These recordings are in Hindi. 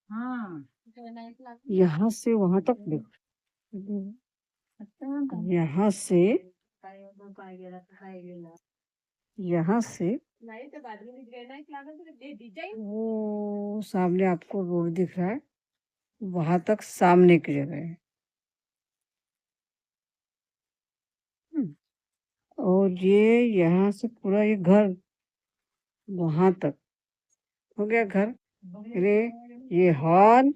हाँ यहाँ से वहां तक देखो, यहाँ से यहाँ से वो सामने आपको रोड दिख रहा है, वहां तक सामने की जगह है। और ये यहाँ से पूरा ये घर वहां तक हो गया घर। अरे ये हॉल,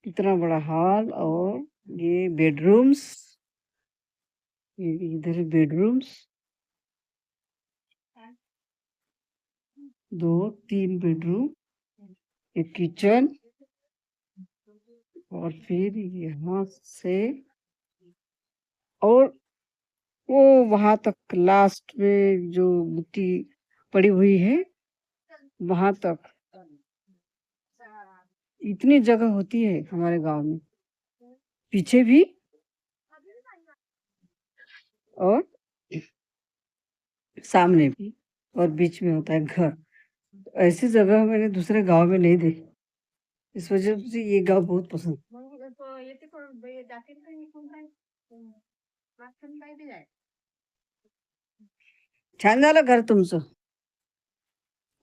कितना बड़ा हॉल, और ये बेडरूम्स, ये इधर बेडरूम्स, 2-3 बेडरूम, एक किचन, और फिर यहाँ से और वो वहां तक लास्ट में जो मिट्टी पड़ी हुई है वहां तक। इतनी जगह होती है हमारे गांव में, पीछे भी और सामने भी, और बीच में होता है घर। ऐसी जगह मैंने दूसरे गांव में नहीं देखी, इस वजह से ये गांव बहुत पसंद। छान झालं घर तुमचं?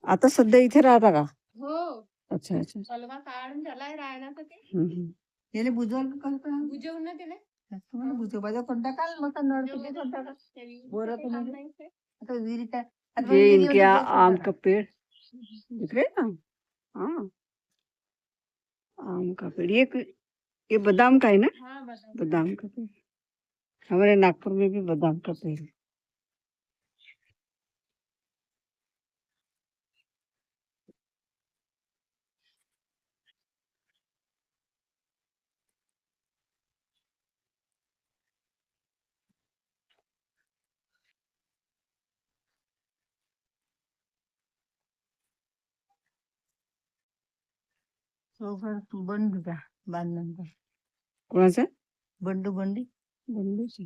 आता सध्या इथे राहता का? हो अच्छा अच्छा. कलमा काढून झालाय राहण्यासाठी हम्म. त्याने बुजवून कसं बुजवून ना त्याने तुम्हाला बुजवायचा कोणता काल मग नळ किती कोणता बोरा तुम्ही आता विहिरीचा आता ये विहिरी इनके होती आम का पेड़ दिख रहे हैं ना? हाँ, आम का पेड़, ये बादाम का है ना? हाँ बादाम का पेड़, हमारे नागपुर में भी बादाम का पेड़ है। बंडू का बांधून कोणाचा? बंडू बंडी बंडूची.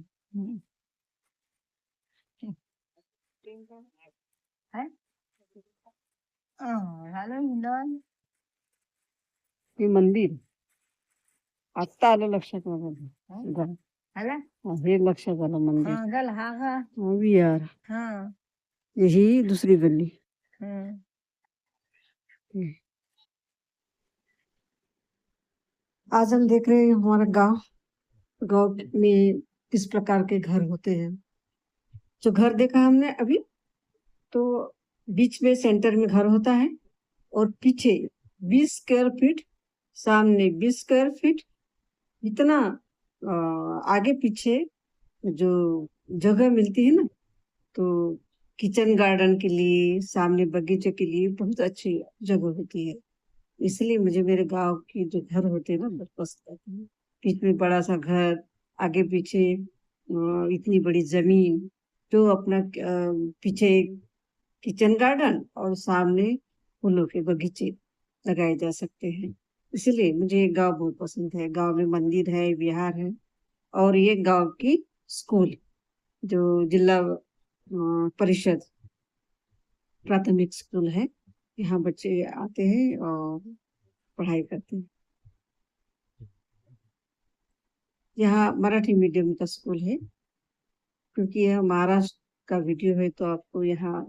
झालं हिंडण हे मंदिर आता आलं लक्षात माझ्या. आला हे लक्षात आलं मंदिर. हा झालं हा का अभी यार हा यही दूसरी गली. आज हम देख रहे हैं हमारा गांव, गांव में किस प्रकार के घर होते हैं। जो घर देखा हमने अभी, तो बीच में सेंटर में घर होता है, और पीछे 20 स्क्वायर फीट, सामने 20 स्क्वायर फीट, इतना आगे पीछे जो जगह मिलती है ना, तो किचन गार्डन के लिए, सामने बगीचे के लिए बहुत अच्छी जगह होती है। इसलिए मुझे मेरे गांव की जो घर होते हैं ना बहुत पसंद आते हैं। बीच में बड़ा सा घर, आगे पीछे इतनी बड़ी जमीन, तो अपना पीछे किचन गार्डन और सामने फूलों के बगीचे लगाए जा सकते हैं। इसलिए मुझे ये गांव बहुत पसंद है। गांव में मंदिर है, विहार है, और ये गांव की स्कूल, जो जिला परिषद प्राथमिक स्कूल है, यहाँ बच्चे आते हैं और पढ़ाई करते हैं। यहाँ मराठी मीडियम का स्कूल है, क्योंकि यह महाराष्ट्र का वीडियो है, तो आपको यहाँ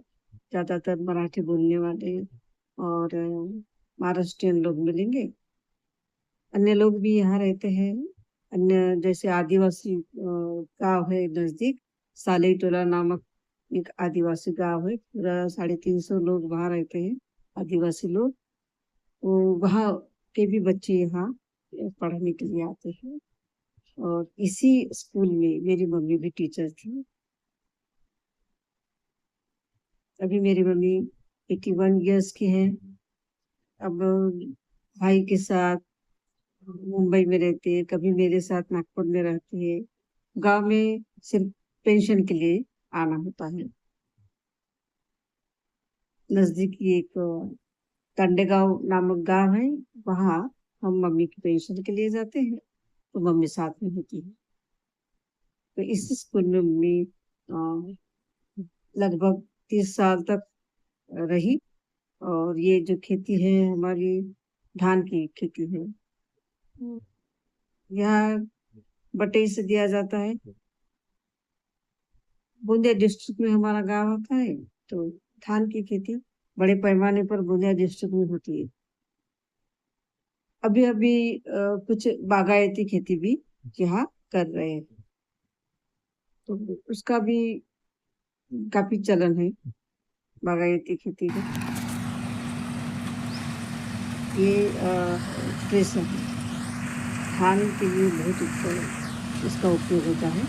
ज्यादातर मराठी बोलने वाले और महाराष्ट्रियन लोग मिलेंगे। अन्य लोग भी यहाँ रहते हैं, अन्य जैसे आदिवासी गांव है नजदीक, सालेटोला नामक एक आदिवासी गांव है, पूरा 350 लोग वहाँ रहते हैं, आदिवासी लोग। वो वहाँ के भी बच्चे यहाँ पढ़ने के लिए आते हैं, और इसी स्कूल में मेरी मम्मी भी टीचर थी। अभी मेरी मम्मी 81 ईयर्स की है। अब भाई के साथ मुंबई में रहती है, कभी मेरे साथ नागपुर में रहती है। गांव में सिर्फ पेंशन के लिए आना होता है। नजदीकी एक तंडेगांव नामक गांव है, वहाँ हम मम्मी की पेंशन के लिए जाते हैं, तो मम्मी साथ में होती है। तो इस स्कूल में मम्मी लगभग 30 साल तक रही। और ये जो खेती है हमारी, धान की खेती है। यहाँ बटेई से दिया जाता है। बूंदिया डिस्ट्रिक्ट में हमारा गांव होता है, तो धान की खेती बड़े पैमाने पर बूंदिया डिस्ट्रिक्ट में होती है। अभी अभी कुछ बागायती खेती भी यहाँ कर रहे हैं, तो उसका भी काफी चलन है बागायती खेती का। ये थ्रेसर है, धान के लिए बहुत इसका उपयोग होता है।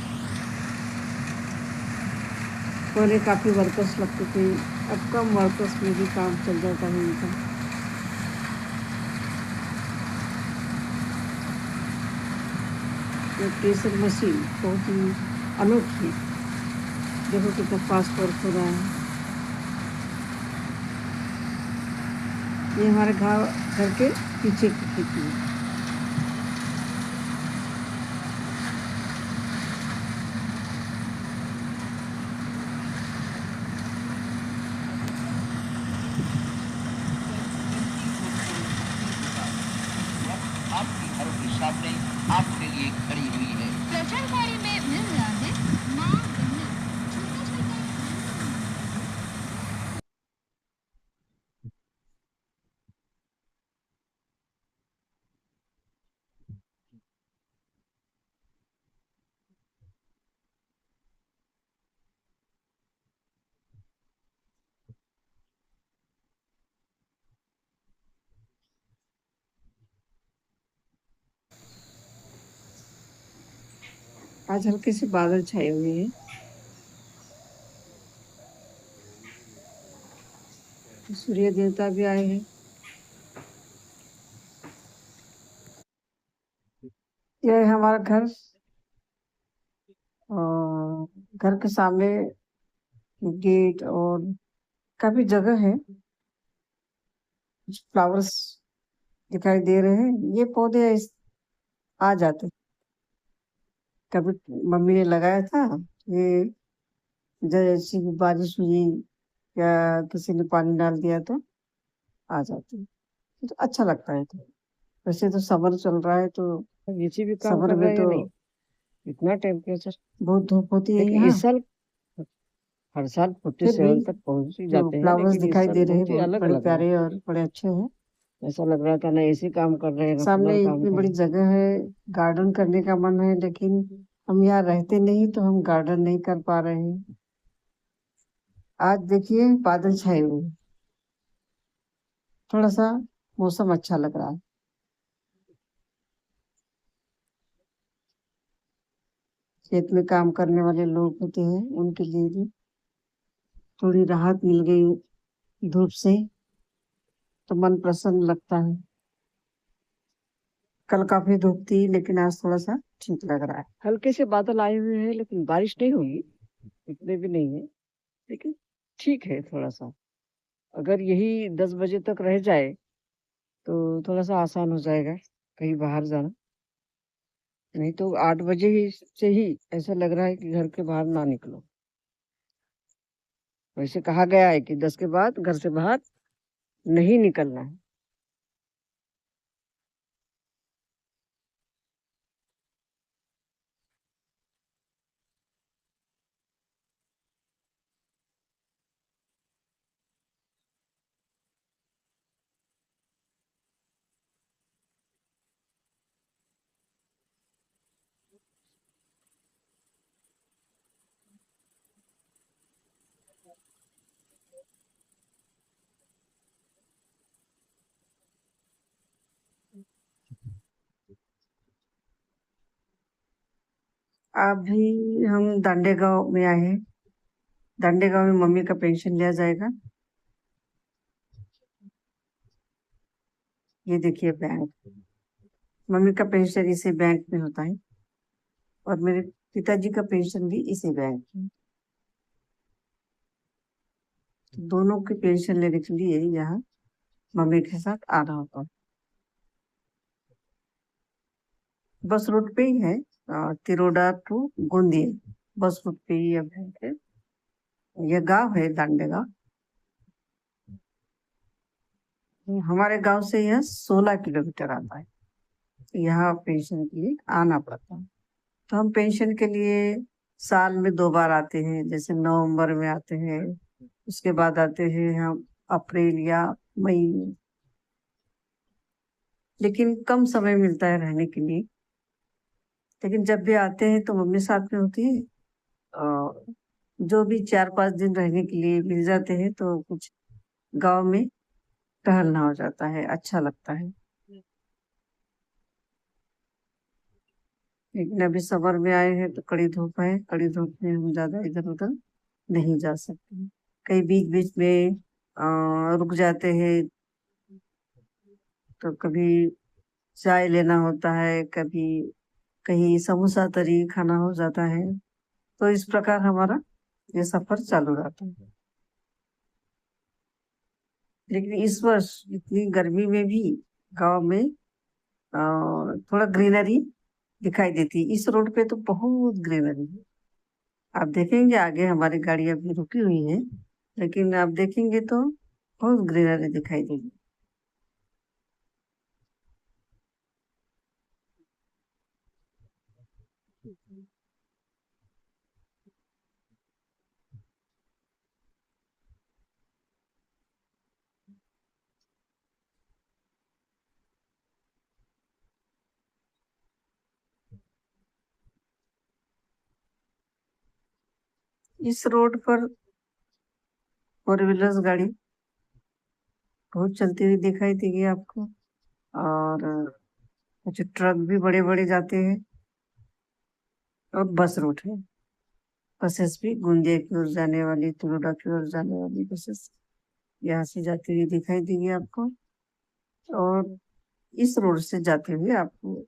पहले काफी वर्कर्स लगते थे, अब कम वर्कर्स में भी काम चल जाता है इनका। ये थ्रेसर मशीन बहुत ही अनोखी है। देखो कितना फास्ट वर्क हो रहा है। ये हमारे घर के पीछे की खेती है। आपके घरों के सामने आपके लिए खड़ी हुई है। प्रचारकारी में मिल रहा है माँ गन्ना, छोटा छोटा आज हल्के से बादल छाए हुए हैं। सूर्य देवता भी आए हैं। यह है हमारा घर, और घर के सामने गेट और काफी जगह है। फ्लावर्स दिखाई दे रहे हैं। ये पौधे आ जाते, कभी मम्मी ने लगाया था। ये जैसे भी बारिश हुई या किसी ने पानी डाल दिया तो आ जाते, तो अच्छा लगता है। तो वैसे तो समर चल रहा है, तो किसी भी काम समर कर में रहे हैं तो नहीं, इतना टेम्परेचर। बहुत धूप होती है लेकिन यहाँ। इस साल हर साल फिर भी 47 तक पहुंच ही जो जाते हैं, फ्लावर्स लेकिन इस दिखाई साल दे रहे हैं बहुत ही बहुत अलग बड़े लग रहा है। प्यारे और बड़े अच्छे हैं। ऐसा लग रहा था ना एसी काम कर रहे हैं ना सामने कूलर काम इतनी कर बड़ी रहे जगह है, गार्डन करने का मन है, लेकिन हम यहाँ रहते नहीं, तो हम गार्डन नहीं कर पा रहे हैं। आज देखिए बादल छाए हुए हैं। थोड़ा सा मौसम अच्छा लग रहा है। खेत में काम करने वाले लोग होते हैं, उनके लिए भी थोड़ी राहत मिल गई धूप से, तो मन प्रसन्न लगता है। कल काफी धूप थी, लेकिन आज थोड़ा सा ठीक लग रहा है। हैं। हल्के से बादल आए हुए हैं, लेकिन बारिश नहीं होगी, इतने भी नहीं है, लेकिन ठीक है थोड़ा सा। अगर यही 10 बजे तक रह जाए तो थोड़ा सा आसान हो जाएगा कहीं बाहर जाना। नहीं तो 8 बजे से ही ऐसा लग रहा है कि घर के बाहर ना निकलो। वैसे कहा गया है कि 10 के बाद घर से बाहर नहीं निकलना है। अभी हम दांडे गांव में आए हैं। दांडे गांव में मम्मी का पेंशन लिया जाएगा। ये देखिए बैंक, मम्मी का पेंशन इसी बैंक में होता है, और मेरे पिताजी का पेंशन भी इसी बैंक में। तो दोनों की पेंशन लेने के लिए यहाँ मम्मी के साथ आना होता है। बस रूट पे ही है, Tiroda to Gondia bus route पे ही यह बैंक है। यह गांव है दांडे गांव। हमारे गांव से यह 16 किलोमीटर आता है। यहाँ पेंशन के लिए आना पड़ता है। तो हम पेंशन के लिए साल में 2 बार आते हैं, जैसे नवंबर में आते हैं, उसके बाद आते हैं हम अप्रैल या मई में। लेकिन कम समय मिलता है रहने के लिए। लेकिन जब भी आते हैं तो मम्मी साथ में होती है, और जो भी 4-5 दिन रहने के लिए मिल जाते हैं तो कुछ गांव में टहलना हो जाता है, अच्छा लगता है। लेकिन अभी समर में आए हैं तो कड़ी धूप है, कड़ी धूप में हम ज्यादा इधर उधर नहीं जा सकते। कहीं बीच बीच में रुक जाते हैं, तो कभी चाय लेना होता है, कभी कहीं समोसा तरी खाना हो जाता है। तो इस प्रकार हमारा ये सफर चालू रहता है। लेकिन इस वर्ष इतनी गर्मी में भी गांव में थोड़ा ग्रीनरी दिखाई देती है। इस रोड पे तो बहुत ग्रीनरी है। आप देखेंगे आगे हमारी गाड़ी अभी रुकी हुई है, लेकिन आप देखेंगे तो बहुत ग्रीनरी दिखाई देगी। इस रोड पर 4 व्हीलर्स गाड़ी बहुत चलती हुई दिखाई देगी आपको, और कुछ ट्रक भी बड़े बड़े जाते हैं, और बस रूट है। बसेस भी गोंदिया की ओर जाने वाली, तुलोड़ा की ओर जाने वाली बसेस यहाँ से जाती हुई दिखाई देगी आपको। और इस रोड से जाते हुए आपको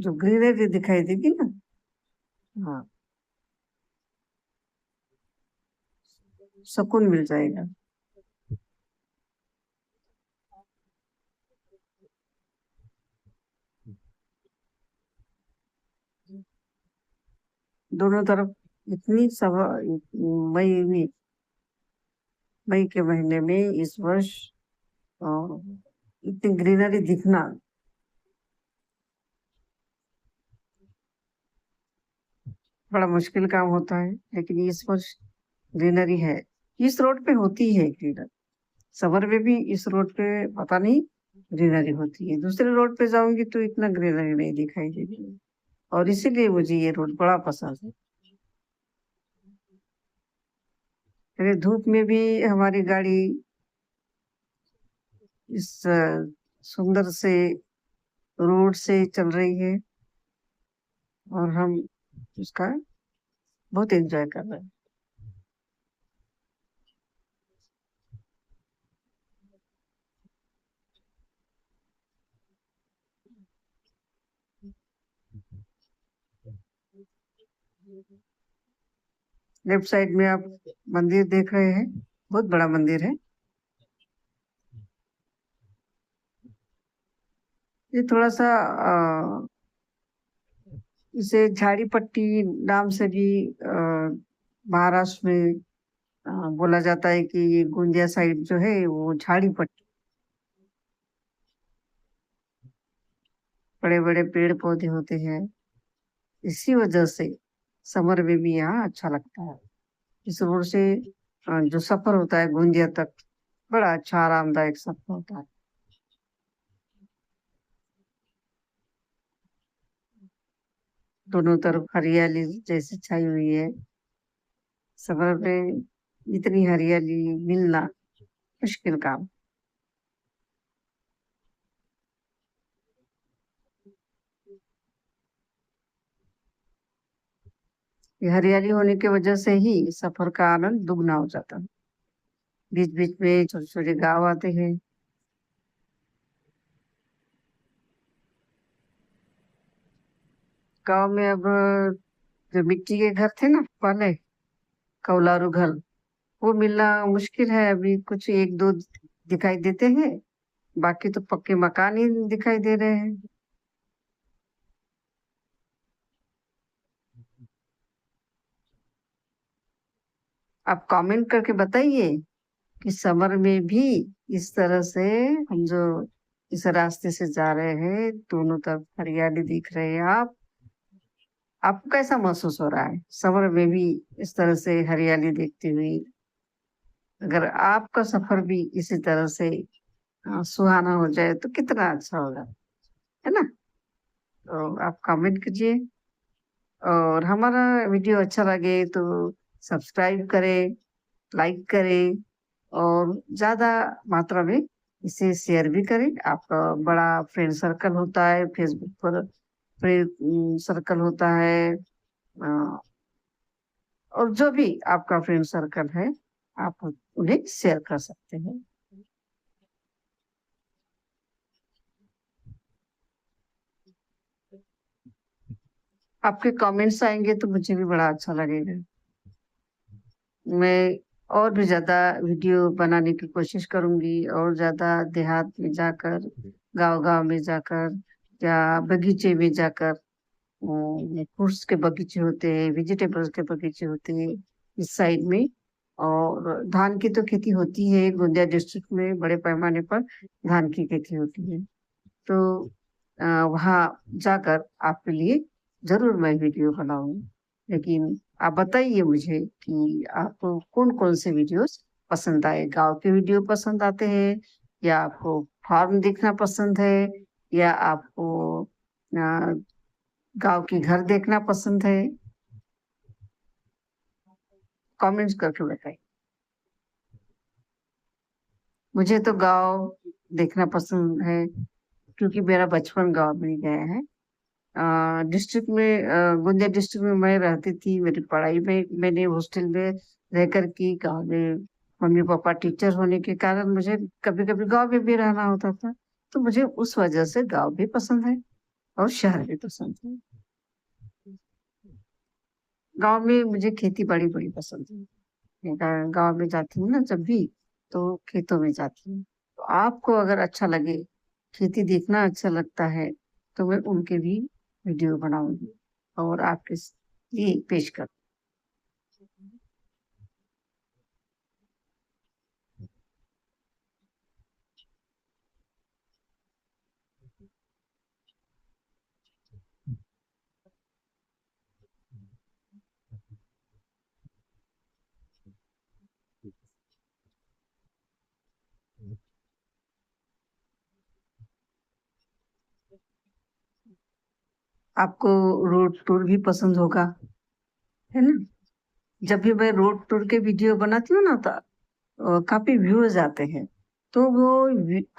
जो ग्रीनरी दिखाई देगी ना, हाँ, सुकून मिल जाएगा। दोनों तरफ इतनी सभा, मई में, मई के महीने में इस वर्ष अ, इतनी ग्रीनरी दिखना बड़ा मुश्किल काम होता है। लेकिन इस वर्ष ग्रीनरी है, इस रोड पे होती है ग्रीनरी। समर में भी इस रोड पे पता नहीं ग्रीनरी होती है। दूसरे रोड पे जाऊंगी तो इतना ग्रीनरी नहीं दिखाई देगी, और इसीलिए मुझे ये रोड बड़ा पसंद है। अरे धूप में भी हमारी गाड़ी इस सुंदर से रोड से चल रही है, और हम उसका बहुत एंजॉय कर रहे हैं। लेफ्ट साइड में आप मंदिर देख रहे हैं, बहुत बड़ा मंदिर है। ये थोड़ा सा इसे झाड़ी पट्टी नाम से भी महाराष्ट्र में बोला जाता है कि ये गोंदिया साइड जो है वो झाड़ी पट्टी। बड़े बड़े पेड़ पौधे होते हैं, इसी वजह से समर में भी यहाँ अच्छा लगता है। इस रोड से जो सफर होता है गोंदिया तक, बड़ा अच्छा आरामदायक सफर होता है। दोनों तरफ हरियाली जैसी छाई हुई है। सफर में इतनी हरियाली मिलना मुश्किल काम। ये हरियाली होने की वजह से ही सफर का आनंद दुगना हो जाता है। बीच बीच में छोटे छोटे गांव आते हैं। गांव में अब जो मिट्टी के घर थे ना पहले, कौलारू घर, वो मिलना मुश्किल है। अभी कुछ एक दो दिखाई देते हैं, बाकी तो पक्के मकान ही दिखाई दे रहे हैं। आप कमेंट करके बताइए कि समर में भी इस तरह से हम जो इस रास्ते से जा रहे हैं, दोनों तरफ हरियाली दिख रही है। आपको कैसा महसूस हो रहा है समर में भी इस तरह से हरियाली देखती हुई? अगर आपका सफर भी इसी तरह से सुहाना हो जाए तो कितना अच्छा होगा, है ना? तो आप कमेंट कीजिए, और हमारा वीडियो अच्छा लगे तो सब्सक्राइब करें, लाइक करें, और ज्यादा मात्रा में इसे शेयर भी करें। आपका बड़ा फ्रेंड सर्कल होता है, फेसबुक पर फ्रेंड सर्कल होता है, और जो भी आपका फ्रेंड सर्कल है, आप उन्हें शेयर कर सकते हैं। आपके कमेंट्स आएंगे तो मुझे भी बड़ा अच्छा लगेगा। मैं और भी ज्यादा वीडियो बनाने की कोशिश करूंगी, और ज्यादा देहात में जाकर, गांव-गांव में जाकर, या बगीचे में जाकर, फ्रूट्स के बगीचे होते हैं, वेजिटेबल्स के बगीचे होते हैं इस साइड में, और धान की तो खेती होती है गोंदिया डिस्ट्रिक्ट में, बड़े पैमाने पर धान की खेती होती है। तो वहाँ जाकर आपके लिए जरूर मैं वीडियो बनाऊंगी। लेकिन आप बताइए मुझे कि आपको कौन कौन से वीडियोस पसंद आए। गांव के वीडियो पसंद आते हैं, या आपको फार्म देखना पसंद है, या आपको गांव के घर देखना पसंद है? कमेंट्स करके बताइए। मुझे तो गांव देखना पसंद है, क्योंकि मेरा बचपन गांव में गया है। डिस्ट्रिक्ट में, गोंदिया डिस्ट्रिक्ट में मैं रहती थी। मेरी पढ़ाई में मैंने हॉस्टल में रहकर की। गांव में मम्मी पापा टीचर होने के कारण मुझे कभी कभी गांव में भी रहना होता था। तो मुझे उस वजह से गांव भी पसंद है, और शहर भी पसंद है। गांव में मुझे खेती बाड़ी बड़ी पसंद है। मैं गांव में जाती हूँ ना जब भी, तो खेतों में जाती हूँ। तो आपको अगर अच्छा लगे, खेती देखना अच्छा लगता है, तो मैं उनके भी वीडियो बनाऊंगी और आपके लिए पेश कर। आपको रोड टूर भी पसंद होगा, है ना? जब भी मैं रोड टूर के वीडियो बनाती हूँ ना, तो काफी व्यूज आते हैं। तो वो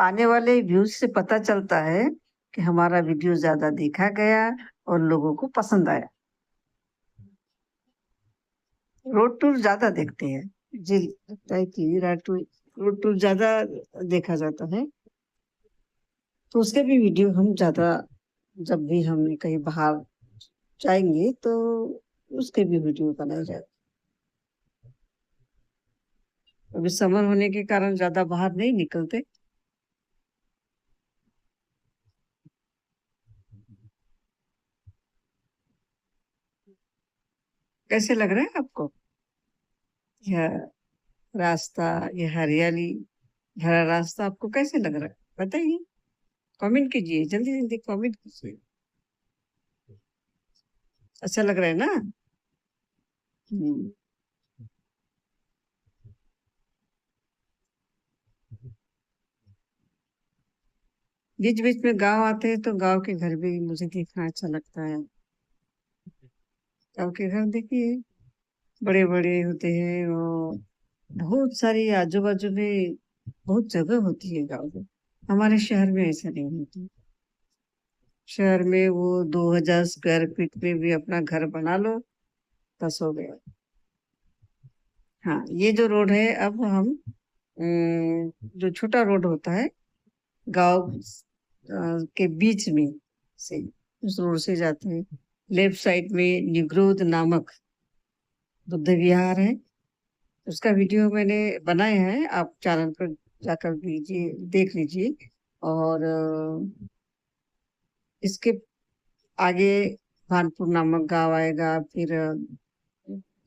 आने वाले व्यूज से पता चलता है कि हमारा वीडियो ज्यादा देखा गया और लोगों को पसंद आया। रोड टूर ज्यादा देखते हैं जी, लगता है कि रोड टूर ज्यादा देखा जाता है। तो उसके भी वीडियो हम ज्यादा, जब भी हम कहीं बाहर जाएंगे तो उसके भी वीडियो बनाए जाए। अभी समर होने के कारण ज्यादा बाहर नहीं निकलते। कैसे लग रहा है आपको यह रास्ता, यह हरियाली भरा रास्ता आपको कैसे लग रहा है? बताइए, कमेंट कीजिए, जल्दी जल्दी कमेंट कीजिए। अच्छा लग रहा है ना? हम्म। बीच बीच में गांव आते हैं तो गांव के घर भी मुझे देखना अच्छा लगता है। गांव के घर देखिए, बड़े बड़े होते हैं, और बहुत सारी आजू बाजू में बहुत जगह होती है गाँव में। हमारे शहर में ऐसा नहीं होती। शहर में वो 2000 स्क्वायर फीट में भी अपना घर बना लो, बस हो गया। हाँ, ये जो रोड है, अब हम जो छोटा रोड होता है गांव के बीच में से, उस रोड से जाते हैं। लेफ्ट साइड में निग्रोध नामक बुद्ध विहार है। उसका वीडियो मैंने बनाया है, आप चैनल पर जाकर लीजिए, देख लीजिए। और इसके आगे भानपुर नामक गांव आएगा। फिर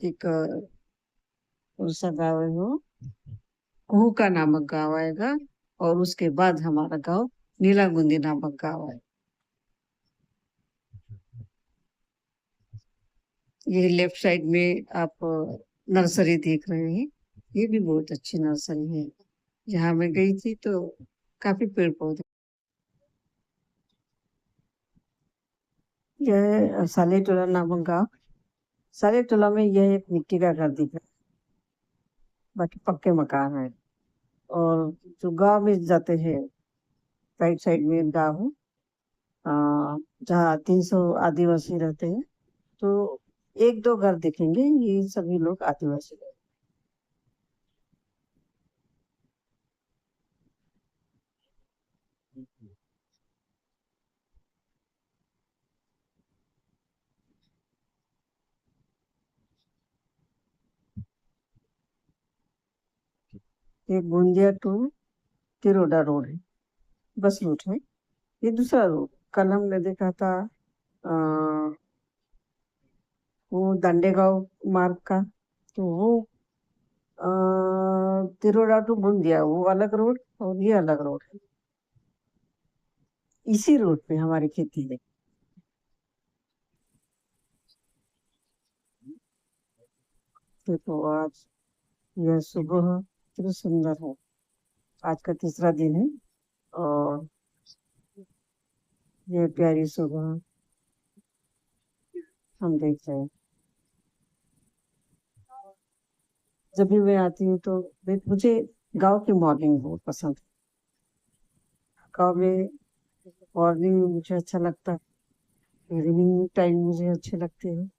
एक कौन सा गांव है वो, कुहुका नामक गांव आएगा। और उसके बाद हमारा गांव नीलागुंदी नामक गांव है। ये लेफ्ट साइड में आप नर्सरी देख रहे हैं, ये भी बहुत अच्छी नर्सरी है। जहाँ मैं गई थी तो काफी पेड़ पौधे। यह साले टोला नामक गांव। साले टोला में यह एक मिट्टी का घर दिख रहा है, बाकी पक्के मकान है। और जो गांव में जाते हैं, राइट साइड में एक गांव है, जहाँ 300 आदिवासी रहते हैं। तो एक दो घर दिखेंगे, ये सभी लोग आदिवासी लोग। ये गोंदिया टू तिरोडा रोड है, बस रूट है। ये दूसरा रोड कल हमने देखा था, आ, वो दंडेगांव मार्ग का। तो वो तिरोडा टू गोंदिया वो अलग रोड और ये अलग रोड है। इसी रोड पे हमारी खेती है। तो आज यह सुबह इतनी सुंदर है। आज का तीसरा दिन है और ये प्यारी सुबह हम देख रहे हैं। जब भी मैं आती हूँ तो मुझे गांव की मॉर्निंग बहुत पसंद है। गांव में मॉर्निंग मुझे अच्छा लगता है, इवनिंग टाइम मुझे अच्छे लगते हैं,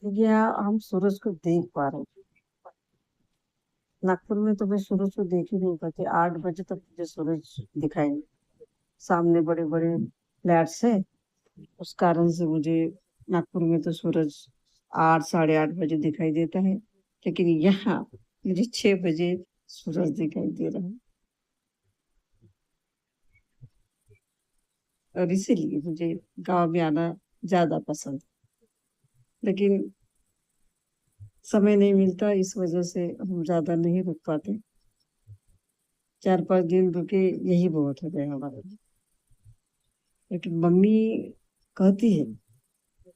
क्योंकि यहाँ हम सूरज को देख पा रहे हैं। नागपुर में तो मैं सूरज को देख ही नहीं पाती, 8 बजे तक मुझे सूरज दिखाई नहीं। सामने बड़े बड़े फ्लैट्स है, उस कारण से मुझे नागपुर में तो सूरज 8 साढ़े 8 बजे दिखाई देता है, लेकिन यहाँ मुझे 6 बजे सूरज दिखाई दे रहा है। और इसीलिए मुझे गांव में आना ज्यादा पसंद है। लेकिन समय नहीं मिलता, इस वजह से हम ज्यादा नहीं रुक पाते। 4 5 दिन रुके यही बहुत हो गया हमारे लिए। लेकिन मम्मी कहती है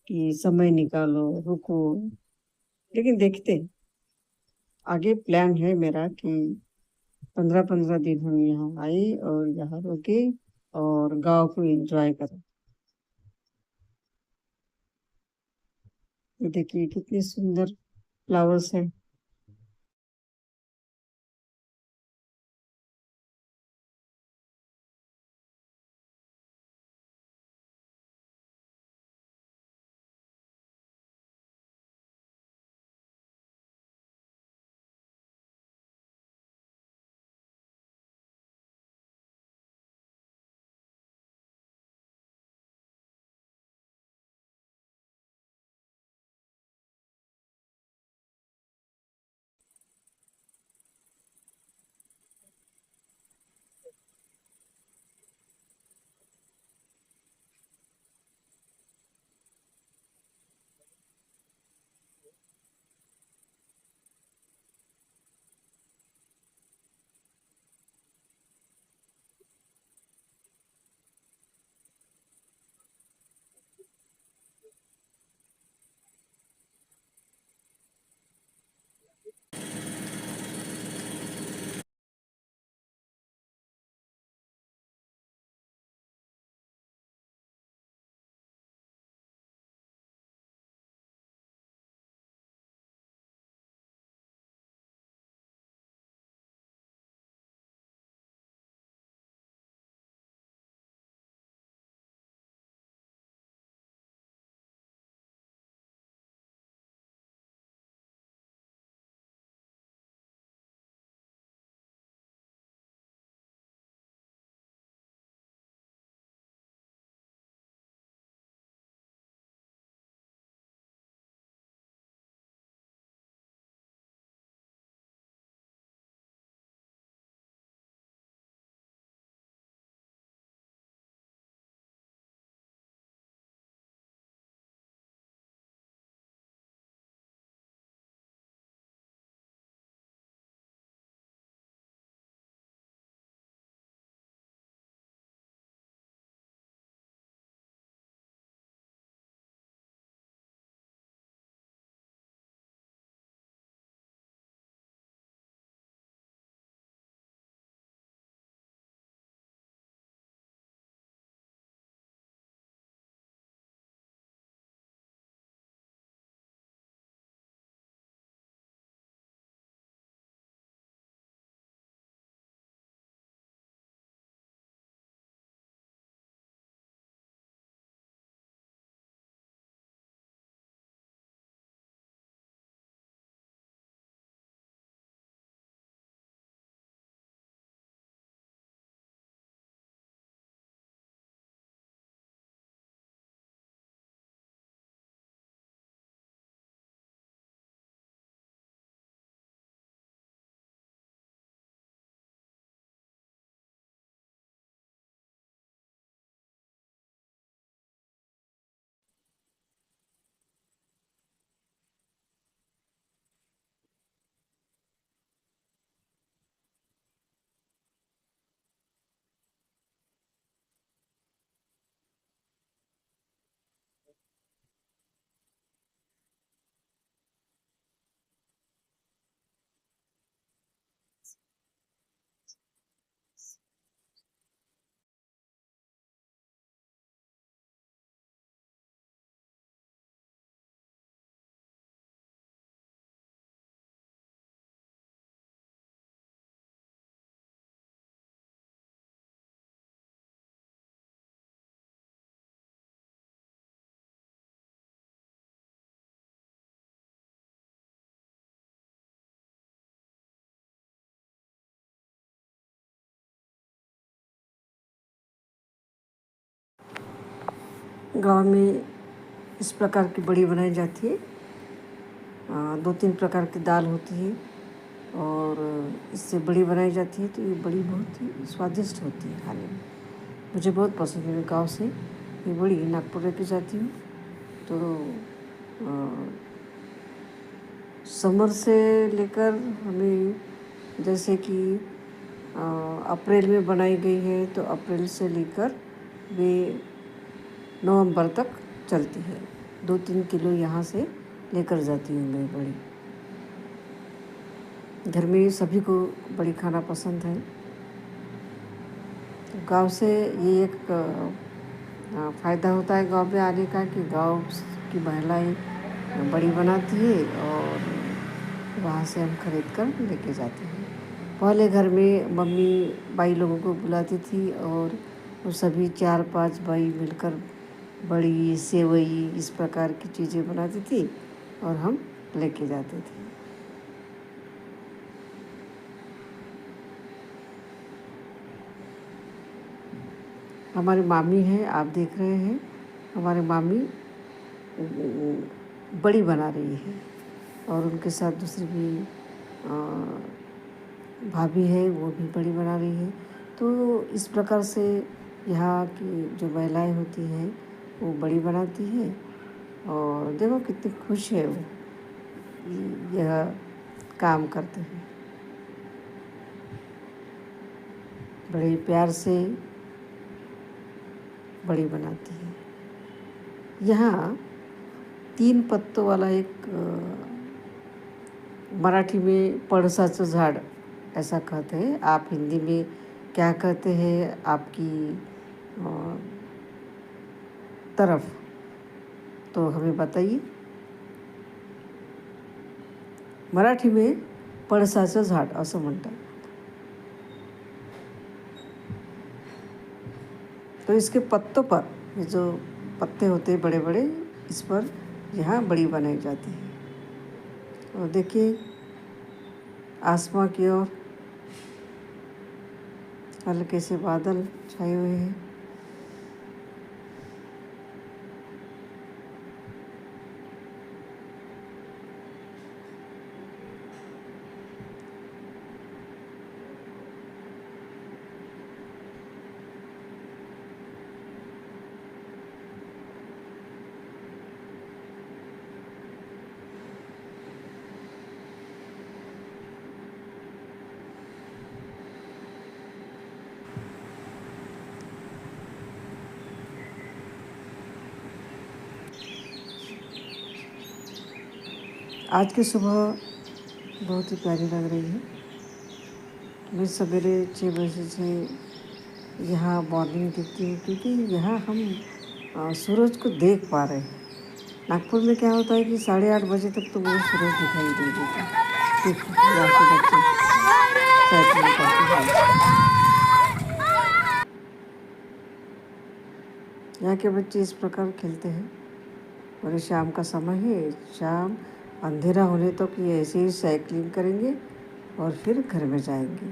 कि समय निकालो, रुको। लेकिन देखते हैं, आगे प्लान है मेरा कि 15 15 दिन हम यहाँ आए और यहाँ रुके और गांव को एंजॉय करें। ये देखिए कितने सुंदर फ्लावर्स हैं। गांव में इस प्रकार की बड़ी बनाई जाती है। 2-3 प्रकार की दाल होती है और इससे बड़ी बनाई जाती है, तो ये बड़ी बहुत ही स्वादिष्ट होती है खाने में। मुझे बहुत पसंद है। मैं गाँव से ये बड़ी नागपुर लेके जाती हूँ। तो समर से लेकर हमें, जैसे कि अप्रैल में बनाई गई है, तो अप्रैल से लेकर वे नवंबर तक चलती है। 2-3 किलो यहाँ से लेकर जाती हूँ मैं बड़ी। घर में सभी को बड़ी खाना पसंद है। तो गांव से ये एक फ़ायदा होता है गांव में आने का, कि गांव की महिलाएं बड़ी बनाती है और वहाँ से हम खरीद कर लेके जाते हैं। पहले घर में मम्मी बाई लोगों को बुलाती थी और वो सभी 4-5 बाई मिलकर बड़ी, सेवई, इस प्रकार की चीज़ें बनाती थी और हम लेके जाते थे। हमारी मामी है, आप देख रहे हैं, हमारी मामी बड़ी बना रही है और उनके साथ दूसरी भी भाभी है, वो भी बड़ी बना रही है। तो इस प्रकार से यहाँ की जो महिलाएं होती हैं वो बड़ी बनाती है और देखो कितनी खुश है वो, यह काम करते हैं। बड़े प्यार से बड़ी बनाती है। यहाँ 3 पत्तों वाला एक मराठी में पळसाचं झाड ऐसा कहते हैं। आप हिंदी में क्या कहते हैं आपकी तरफ, तो हमें बताइए। मराठी में पळसाचं झाड असं म्हणतात। तो इसके पत्तों पर, ये जो पत्ते होते हैं बड़े बड़े, इस पर यहाँ बड़ी बनाई जाती है। और देखिए आसमां की ओर हल्के से बादल छाए हुए हैं। आज की सुबह बहुत ही प्यारी लग रही है। मैं सवेरे 6 बजे से यहाँ मॉर्निंग देखती हूँ, क्योंकि यहाँ हम सूरज को देख पा रहे हैं। नागपुर में क्या होता है कि 8:30 बजे तक तो वो सूरज दिखाई नहीं देता। देखो यहाँ के बच्चे साइकिलिंग करते हैं। यहाँ के बच्चे इस प्रकार खेलते हैं और शाम का समय है। शाम अंधेरा होने तक ये ऐसे ही साइकिलिंग करेंगे और फिर घर में जाएंगे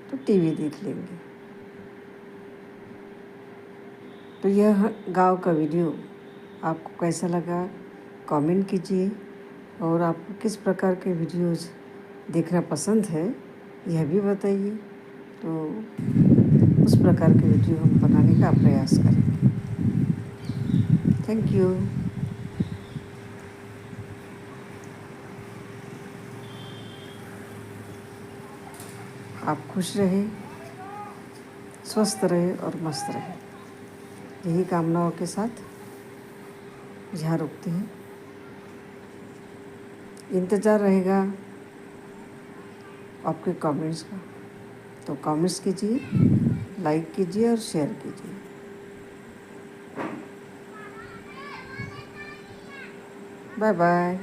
तो टीवी देख लेंगे। तो यह गांव का वीडियो आपको कैसा लगा कमेंट कीजिए, और आपको किस प्रकार के वीडियोज़ देखना पसंद है यह भी बताइए। तो उस प्रकार के वीडियो हम बनाने का प्रयास करेंगे। Thank you. आप खुश रहे, स्वस्थ रहे और मस्त रहे, यही कामनाओं के साथ यहाँ रुकते हैं। इंतज़ार रहेगा आपके कमेंट्स का, तो कमेंट्स कीजिए, लाइक कीजिए और शेयर कीजिए। Bye bye.